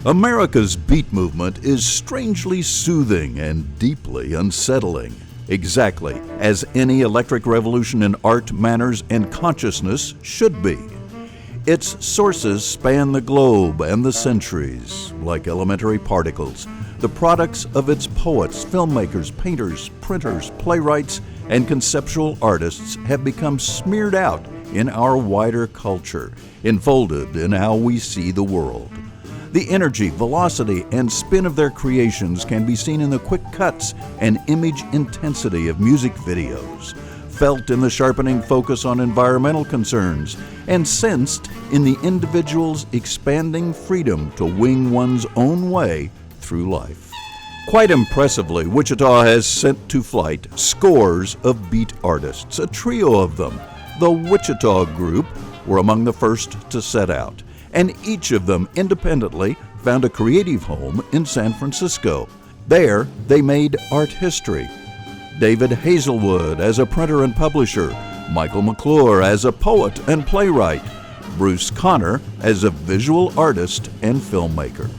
America's beat movement is strangely soothing and deeply unsettling, exactly as any electric revolution in art, manners, and consciousness should be. Its sources span the globe and the centuries, like elementary particles. The products of its poets, filmmakers, painters, printers, playwrights, and conceptual artists have become smeared out in our wider culture, enfolded in how we see the world. The energy, velocity, and spin of their creations can be seen in the quick cuts and image intensity of music videos, felt in the sharpening focus on environmental concerns, and sensed in the individual's expanding freedom to wing one's own way through life. Quite impressively, Wichita has sent to flight scores of beat artists. A trio of them, the Wichita Group, were among the first to set out, and each of them independently found a creative home in San Francisco. There, they made art history. David Haselwood as a printer and publisher, Michael McClure as a poet and playwright, Bruce Conner as a visual artist and filmmaker.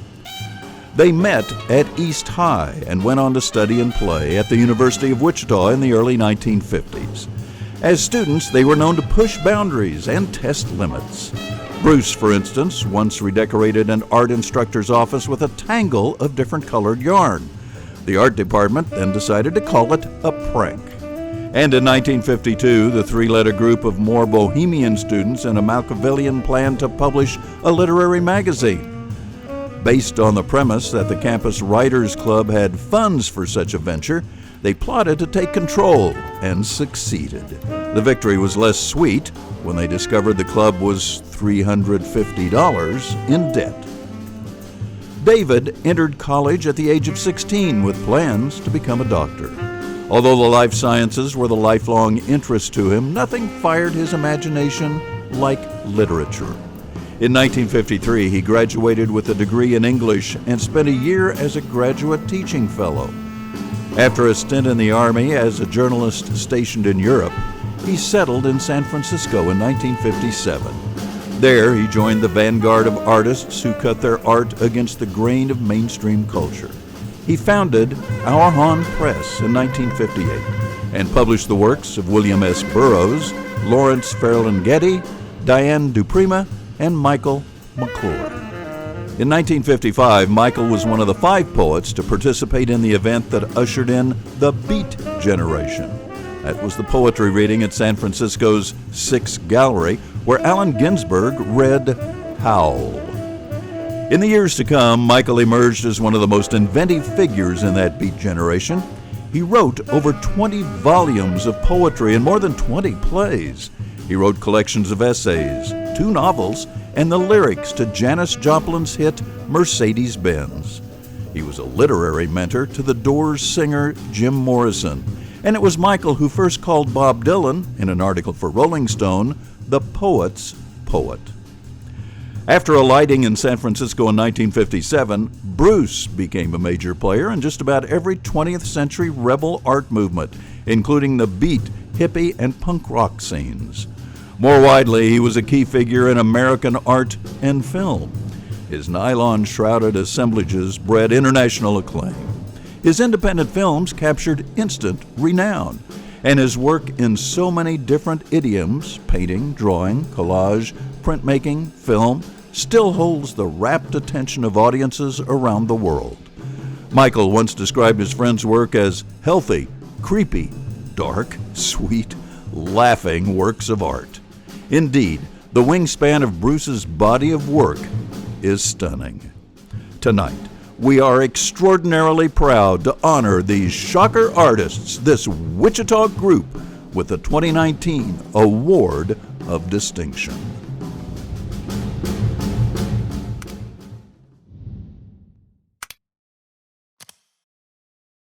They met at East High and went on to study and play at the University of Wichita in the early 1950s. As students, they were known to push boundaries and test limits. Bruce, for instance, once redecorated an art instructor's office with a tangle of different colored yarn. The art department then decided to call it a prank. And in 1952, the three-letter group of more bohemian students and a Machiavellian plan to publish a literary magazine. Based on the premise that the campus writers club had funds for such a venture, they plotted to take control and succeeded. The victory was less sweet when they discovered the club was $350 in debt. David entered college at the age of 16 with plans to become a doctor. Although the life sciences were the lifelong interest to him, nothing fired his imagination like literature. In 1953, he graduated with a degree in English and spent a year as a graduate teaching fellow. After a stint in the Army as a journalist stationed in Europe, he settled in San Francisco in 1957. There, he joined the vanguard of artists who cut their art against the grain of mainstream culture. He founded Our Han Press in 1958 and published the works of William S. Burroughs, Lawrence Ferlinghetti, Diane Duprima, and Michael McClure. In 1955, Michael was one of the 5 poets to participate in the event that ushered in the Beat Generation. That was the poetry reading at San Francisco's Six Gallery, where Allen Ginsberg read Howl. In the years to come, Michael emerged as one of the most inventive figures in that Beat Generation. He wrote over 20 volumes of poetry and more than 20 plays. He wrote collections of essays, 2 novels, and the lyrics to Janis Joplin's hit Mercedes-Benz. He was a literary mentor to the Doors singer Jim Morrison, and it was Michael who first called Bob Dylan, in an article for Rolling Stone, the poet's poet. After alighting in San Francisco in 1957, Bruce became a major player in just about every 20th century rebel art movement, including the beat, hippie, and punk rock scenes. More widely, he was a key figure in American art and film. His nylon-shrouded assemblages bred international acclaim. His independent films captured instant renown, and his work in so many different idioms, painting, drawing, collage, printmaking, film, still holds the rapt attention of audiences around the world. Michael once described his friend's work as healthy, creepy, dark, sweet, laughing works of art. Indeed, the wingspan of Bruce's body of work is stunning. Tonight, we are extraordinarily proud to honor these shocker artists, this Wichita Group, with the 2019 Award of Distinction.